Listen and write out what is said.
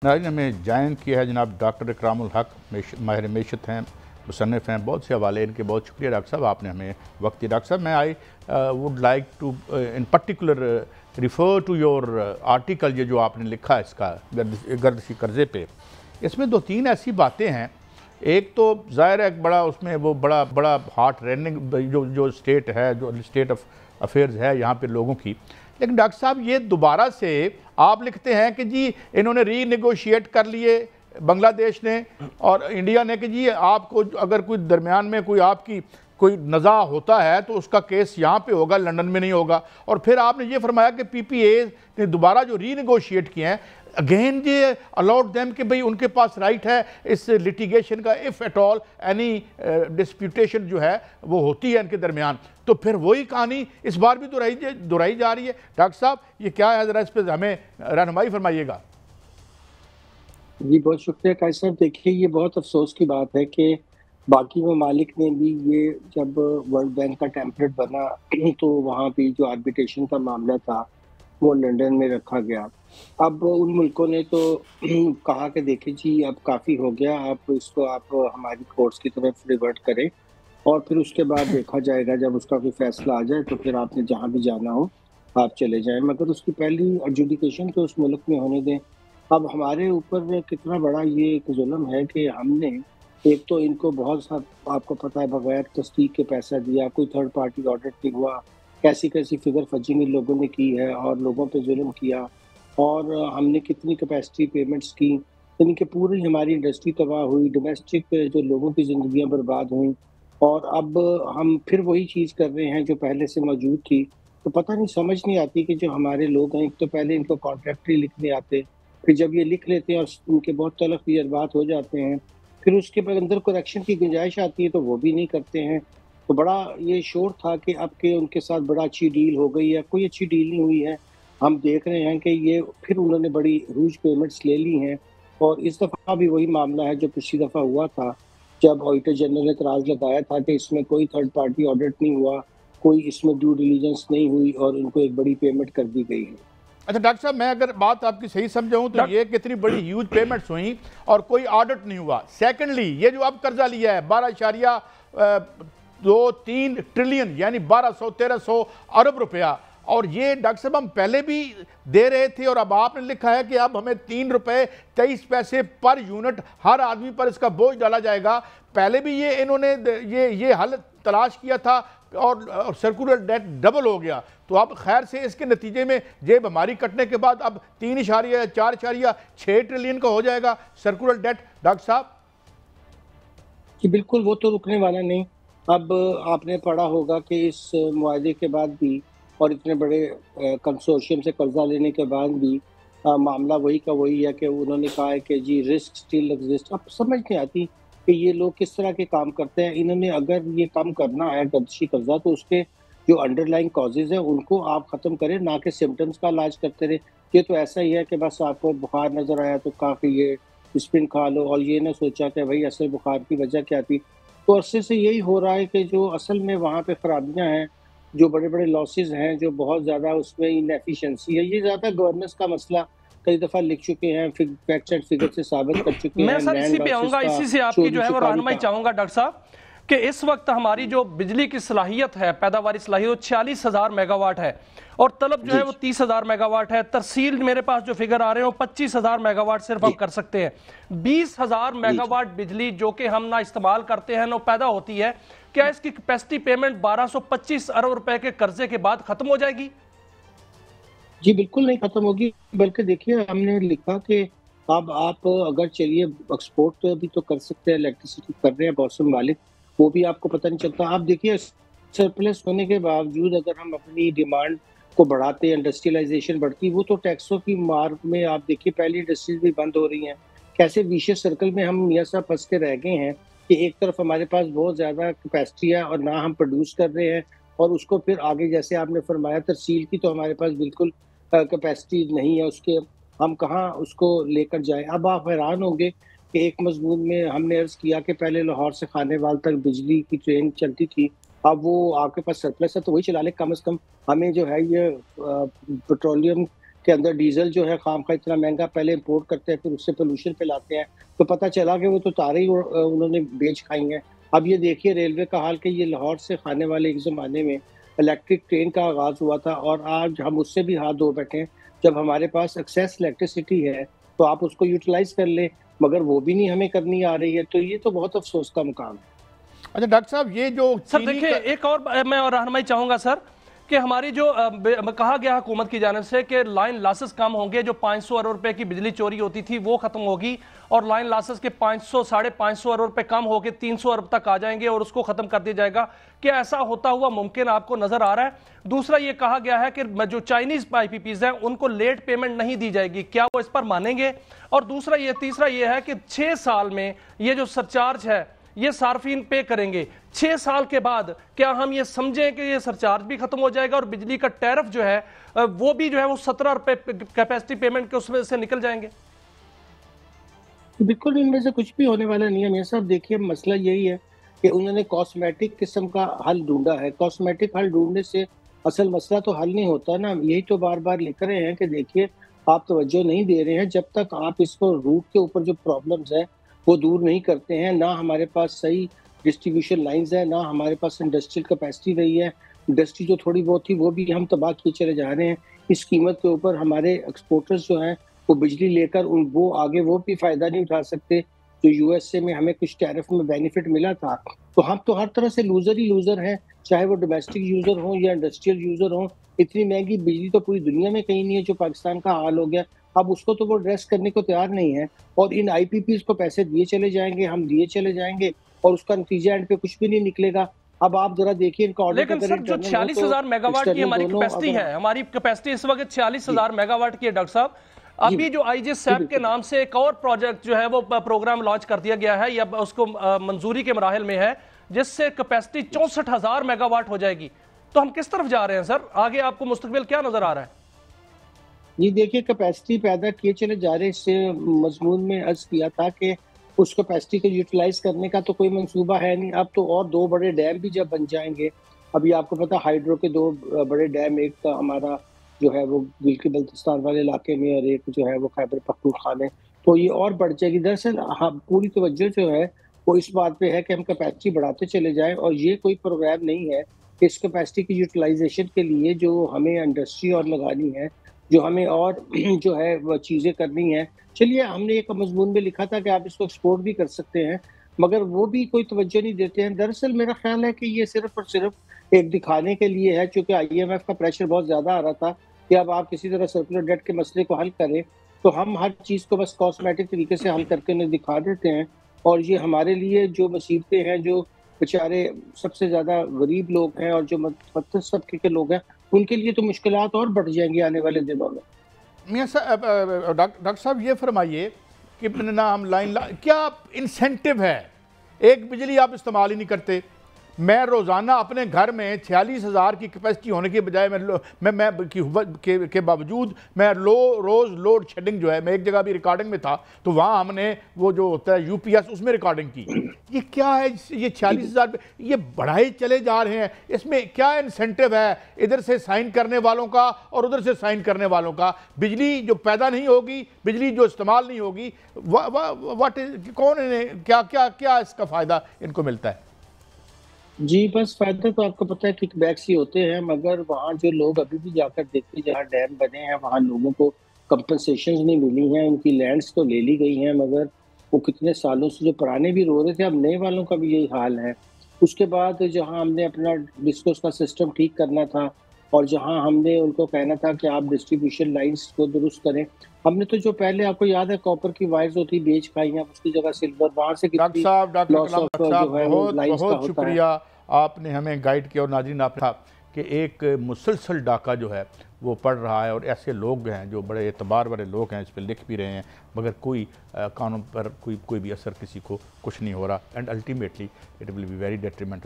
नाज़रीन हमें ज्वाइन किया है जनाब डॉक्टर इकरामुल हक माहिर मेशत हैं, मुसन्निफ़ हैं, बहुत से हवाले इनके। बहुत शुक्रिया डॉक्टर साहब, आपने हमें वक्त दिया। डॉक्टर साहब मैं I would like to in particular refer to your article, ये जो आपने लिखा है इसका गर्दिशी कर्ज़े पे, इसमें दो तीन ऐसी बातें हैं। एक तो ज़ाहिर है बड़ा उसमें वो बड़ा बड़ा हार्ट रेनिंग जो स्टेट है, जो स्टेट ऑफ अफेयर्स है यहाँ पे लोगों की। लेकिन डॉक्टर साहब ये दोबारा से आप लिखते हैं कि जी इन्होंने रीनेगोशिएट कर लिए बांग्लादेश ने और इंडिया ने कि जी आपको अगर कोई दरमियान में कोई आपकी कोई नज़ा होता है तो उसका केस यहाँ पे होगा, लंदन में नहीं होगा। और फिर आपने ये फरमाया कि पीपीए ने दोबारा जो रीनेगोशिएट किए हैं, अगेन ये अलाउड देम कि भाई उनके पास राइट है इस लिटिगेशन का, इफ़ एट ऑल एनी डिस्प्यूटेशन जो है वो होती है इनके दरमियान। तो फिर वही कहानी इस बार भी दोहराई जा रही है। डॉक्टर साहब ये क्या है, ज़रा इस पर हमें रहनुमाई फरमाइएगा। जी बहुत शुक्रिया कायस साहब। देखिए ये बहुत अफसोस की बात है कि बाकी ममालिक ने भी ये जब वर्ल्ड बैंक का टेम्पलेट बना तो वहाँ पे जो आर्बिट्रेशन का मामला था वो लंदन में रखा गया। अब उन मुल्कों ने तो कहा कि देखिए जी अब काफ़ी हो गया, आप इसको आप हमारी कोर्ट्स की तरफ रिवर्ट करें और फिर उसके बाद देखा जाएगा, जब उसका कोई फैसला आ जाए तो फिर आपने जहाँ भी जाना हो आप चले जाएं, मगर उसकी पहली एडजुडिकेशन तो उस मुल्क में होने दें। अब हमारे ऊपर कितना बड़ा ये एक जुल्म है कि हमने एक तो इनको बहुत सा, आपको पता है, बगैर तस्दीक के पैसा दिया, कोई थर्ड पार्टी ऑडिट नहीं हुआ, कैसी-कैसी फिगर फजींग इन लोगों ने की है और लोगों पे जुल्म किया। और हमने कितनी कैपेसिटी पेमेंट्स की, इनके पूरी हमारी इंडस्ट्री तबाह हुई, डोमेस्टिक जो लोगों की ज़िंदगियाँ बर्बाद हुईं। और अब हम फिर वही चीज़ कर रहे हैं जो पहले से मौजूद थी। तो पता नहीं, समझ नहीं आती कि जो हमारे लोग हैं, एक तो पहले इनको कॉन्ट्रैक्ट ही लिखने आते, फिर जब ये लिख लेते हैं और उनके बहुत तलख़ तजर्बात हो जाते हैं, फिर उसके बाद अंदर करेक्शन की गुंजाइश आती है तो वो भी नहीं करते हैं। तो बड़ा ये शोर था कि अब के उनके साथ बड़ा अच्छी डील हो गई है, कोई अच्छी डील नहीं हुई है। हम देख रहे हैं कि ये फिर उन्होंने बड़ी ह्यूज पेमेंट्स ले ली हैं और इस दफ़ा भी वही मामला है जो पिछली दफ़ा हुआ था, जब ऑडिटर जनरल ने एतराज़ लगाया था कि इसमें कोई थर्ड पार्टी ऑडिट नहीं हुआ, कोई इसमें ड्यू डिलिजेंस नहीं हुई और इनको एक बड़ी पेमेंट कर दी गई है। अच्छा डॉक्टर साहब, मैं अगर बात आपकी सही समझाऊं तो ये कितनी बड़ी ह्यूज पेमेंट्स हुई और कोई ऑडिट नहीं हुआ। सेकेंडली ये जो अब कर्जा लिया है 12.23 ट्रिलियन यानी 1200-1300 अरब रुपया, और ये डॉक्टर साहब हम पहले भी दे रहे थे और अब आपने लिखा है कि अब हमें 3 रुपये 23 पैसे पर यूनिट हर आदमी पर इसका बोझ डाला जाएगा। पहले भी ये इन्होंने ये हल तलाश किया था और सर्कुलर डेट डबल हो गया। तो अब खैर से इसके नतीजे में जेब हमारी कटने के बाद अब 3.4.6 ट्रिलियन का हो जाएगा सर्कुलर डेट। डॉक्टर साहब कि बिल्कुल वो तो रुकने वाला नहीं। अब आपने पढ़ा होगा कि इस मुआहदे के बाद भी और इतने बड़े कंसोर्शियम से कर्जा लेने के बाद भी मामला वही का वही है कि उन्होंने कहा है कि जी रिस्क स्टिल एग्जिस्ट। अब समझ नहीं आती कि ये लोग किस तरह के काम करते हैं। इन्होंने अगर ये काम करना है गर्दिशी कर्जा, तो उसके जो अंडरलाइंग कॉजेज़ हैं उनको आप ख़त्म करें, ना कि सिम्पटम्स का इलाज करते रहे। ये तो ऐसा ही है कि बस आपको बुखार नज़र आया तो कहा कि ये एस्पिरिन खा लो और ये ना सोचा कि भाई असल बुखार की वजह क्या थी। तो अरसे से यही हो रहा है कि जो असल में वहाँ पे खराबियाँ हैं, जो बड़े-बड़े लॉसेस हैं, जो बहुत ज़्यादा उसमें इनएफिशिएंसी है, ये ज़्यादा गवर्नेंस का मसला कई दफ़ा लिख चुके हैं, फैक्ट्स एंड फिगर से साबित कर चुके हैं। मैं सर इसी पे आऊँगा, इसी से आपकी जो है वो रहनुमाई चाहूँगा डॉक्टर साहब कि इस वक्त हमारी जो बिजली की सलाहियत है, पैदावारी सलाहियत, वो 46,000 मेगावाट है और तलब जो है वो 30,000 मेगावाट है। तरसील मेरे पास जो फिगर आ रहे हैं वो 25,000 मेगावाट सिर्फ हम कर सकते हैं। 20,000 मेगावाट बिजली जो कि हम ना इस्तेमाल करते हैं, ना पैदा होती है, क्या इसकी कैपेसिटी पेमेंट 1225 अरब रुपए के कर्जे के बाद खत्म हो जाएगी? जी बिल्कुल नहीं खत्म होगी, बल्कि देखिए हमने लिखा कि अब आप अगर चलिए एक्सपोर्ट तो अभी तो कर सकते हैं, इलेक्ट्रिसिटी कर रहे हैं बहुत से मालिक, वो भी आपको पता नहीं चलता। आप देखिए सरप्लस होने के बावजूद अगर हम अपनी डिमांड को बढ़ाते, इंडस्ट्रियलाइजेशन बढ़ती, वो तो टैक्सों की मार में आप देखिए पहली इंडस्ट्रीज भी बंद हो रही हैं। कैसे विशियस सर्कल में हम मियाँ साहब फंस के रह गए हैं कि एक तरफ हमारे पास बहुत ज़्यादा कैपेसिटी है और ना हम प्रोड्यूस कर रहे हैं, और उसको फिर आगे जैसे आपने फरमाया तरसील की तो हमारे पास बिल्कुल कैपेसिटी नहीं है, उसके हम कहाँ उसको लेकर जाएँ। अब आप हैरान होंगे कि एक मज़मून में हमने अर्ज़ किया कि पहले लाहौर से खानेवाल तक बिजली की ट्रेन चलती थी, अब वो आपके पास सरप्लस है तो वही चला लें। कम से कम हमें जो है ये पेट्रोलियम के अंदर डीजल जो है खाम खा इतना महंगा, पहले इंपोर्ट करते हैं फिर उससे पोल्यूशन फैलाते हैं, तो पता चला कि वो तो तारे ही उन्होंने बेच खाई हैं। अब ये देखिए रेलवे का हाल कि ये लाहौर से खाने वाले एक ज़माने में इलेक्ट्रिक ट्रेन का आगाज़ हुआ था और आज हम उससे भी हाथ धो बैठे हैं। जब हमारे पास एक्सेस इलेक्ट्रिसिटी है तो आप उसको यूटिलाइज़ कर लें, मगर वो भी नहीं हमें करनी आ रही है, तो ये तो बहुत अफ़सोस का मुकाम है। अच्छा डॉक्टर साहब, ये जो सर देखिए एक और मैं और रहनुमाई चाहूंगा सर कि हमारी जो कहा गया हुकूमत की जानिब से कि लाइन लॉसेस कम होंगे, जो 500 अरब रुपए की बिजली चोरी होती थी वो खत्म होगी और लाइन लॉसेस के 500 550 अरब रुपए कम होकर 300 अरब तक आ जाएंगे और उसको खत्म कर दिया जाएगा। क्या ऐसा होता हुआ मुमकिन आपको नजर आ रहा है? दूसरा ये कहा गया है कि जो चाइनीज IPPs हैं उनको लेट पेमेंट नहीं दी जाएगी, क्या वो इस पर मानेंगे? और तीसरा ये है कि 6 साल में ये जो सरचार्ज है ये सार्फिन पे करेंगे, 6 साल के बाद क्या हम ये समझें कि ये सरचार्ज भी खत्म हो जाएगा और बिजली का टैरिफ जो है वो भी जो है वो 17 रुपए कैपेसिटी पेमेंट के उसमें से निकल जाएंगे? बिल्कुल इनमें से कुछ भी होने वाला नहीं है मेरे साहब। देखिए मसला यही है कि उन्होंने कॉस्मेटिक किस्म का हल ढूंढा है। कॉस्मेटिक हल ढूंढने से असल मसला तो हल नहीं होता ना। यही तो बार बार लिख रहे हैं कि देखिए आप तवज्जो नहीं दे रहे हैं, जब तक आप इसको रूट के ऊपर जो प्रॉब्लम्स है वो दूर नहीं करते हैं। ना हमारे पास सही डिस्ट्रीब्यूशन लाइंस है, ना हमारे पास इंडस्ट्रियल कैपेसिटी रही है। इंडस्ट्री जो थोड़ी बहुत थी वो भी हम तबाह किए चले जा रहे हैं। इस कीमत के ऊपर हमारे एक्सपोर्टर्स जो हैं वो बिजली लेकर वो आगे वो भी फ़ायदा नहीं उठा सकते। जो यूएसए में हमें कुछ टैरिफ में बेनिफिट मिला था, तो हम तो हर तरह से लूज़र ही लूज़र हैं, चाहे वो डोमेस्टिक यूज़र हों या इंडस्ट्रियल यूज़र हों। इतनी महंगी बिजली तो पूरी दुनिया में कहीं नहीं है जो पाकिस्तान का हाल हो गया। अब उसको तो वो एड्रेस करने को तैयार नहीं है और इन IPPs को पैसे दिए चले जाएंगे, हम दिए चले जाएंगे और उसका नतीजा एंड पे कुछ भी नहीं निकलेगा। अब आप जरा देखिए इनका ऑर्डर। लेकिन सर जो 46,000 मेगावाट की हमारी कैपेसिटी है, हमारी कैपेसिटी इस वक्त 46,000 मेगावाट की है डॉक्टर साहब। अभी जो IJ SAP के नाम से एक और प्रोजेक्ट जो है वो प्रोग्राम लॉन्च कर दिया गया है या उसको मंजूरी के मराहल में है, जिससे कैपेसिटी 64,000 मेगावाट हो जाएगी। तो हम किस तरफ जा रहे हैं सर? आगे आपको मुस्तकबिल क्या नजर आ रहा है? ये देखिए कैपेसिटी पैदा किए चले जा रहे। इससे मजमून में अर्ज किया था कि उस कैपेसिटी को यूटिलाइज करने का तो कोई मंसूबा है नहीं। अब तो और 2 बड़े डैम भी जब बन जाएंगे, अभी आपको पता हाइड्रो के 2 बड़े डैम, एक का हमारा जो है वो गिलगित बल्तिस्तान वाले इलाके में और एक जो है वो खैबर पख्तूनख्वा में, तो ये और बढ़ जाएगी। दरअसल हम पूरी तवज्जो जो है वो इस बात पे है कि हम कैपेसिटी बढ़ाते चले जाएं और ये कोई प्रोग्राम नहीं है कि इस कैपेसिटी की यूटिलाइजेशन के लिए जो हमें इंडस्ट्री और लगानी है, जो हमें और जो है वो चीज़ें करनी है। चलिए हमने एक मजमून में लिखा था कि आप इसको एक्सपोर्ट भी कर सकते हैं, मगर वो भी कोई तवज्जो नहीं देते हैं। दरअसल मेरा ख्याल है कि ये सिर्फ और सिर्फ एक दिखाने के लिए है, चूँकि IMF का प्रेशर बहुत ज़्यादा आ रहा था कि अब आप किसी तरह सर्कुलर डेट के मसले को हल करें, तो हम हर चीज़ को बस कॉस्मेटिक तरीके से हल करके उन्हें दिखा देते हैं और ये हमारे लिए जो मुसीबतें हैं, जो बेचारे सबसे ज़्यादा गरीब लोग हैं और जो मध्यस्थ तबके के लोग हैं, उनके लिए तो मुश्किलात और बढ़ जाएंगी आने वाले दिनों में। मियां साहब, डॉक्टर साहब ये फरमाइए कि ना हम क्या इंसेंटिव है? एक बिजली आप इस्तेमाल ही नहीं करते। मैं रोज़ाना अपने घर में 46,000 की कैपेसिटी होने के बजाय के बावजूद मैं रोज़ लोड शेडिंग जो है, मैं एक जगह भी रिकॉर्डिंग में था तो वहाँ हमने वो जो होता है UPS उसमें रिकॉर्डिंग की। ये क्या है? ये 46,000 ये बढ़ाए चले जा रहे हैं, इसमें क्या इंसेंटिव है इधर से साइन करने वालों का और उधर से साइन करने वालों का? बिजली जो पैदा नहीं होगी, बिजली जो इस्तेमाल नहीं होगी, कौन इन्हें क्या इसका फ़ायदा इनको मिलता है? जी, बस फ़ायदा तो आपको पता है किकबैक्स ही होते हैं, मगर वहाँ जो लोग अभी भी जाकर देखते जहाँ डैम बने हैं वहाँ लोगों को कंपनसेशंस नहीं मिली हैं। उनकी लैंड्स तो ले ली गई हैं, मगर वो कितने सालों से जो पुराने भी रो रहे थे, अब नए वालों का भी यही हाल है। उसके बाद जहाँ हमने अपना डिस्कोस का सिस्टम ठीक करना था और जहाँ हमने उनको कहना था कि आप डिस्ट्रीब्यूशन लाइन्स को दुरुस्त करें, हमने तो जो पहले आपको याद है कॉपर की वायर्स होती बेच खाई हैं, उसकी जगह सिल्वर, वहाँ से डॉक्टर साहब बहुत शुक्रिया, आपने हमें गाइड किया और नाज़रीन आपने कहा कि एक मुसलसल डाका जो है वो पड़ रहा है और ऐसे लोग हैं जो बड़े एतबार वाले लोग हैं, इस पर लिख भी रहे हैं, मगर कोई कानून पर कोई भी असर किसी को कुछ नहीं हो रहा and ultimately it will be very detrimental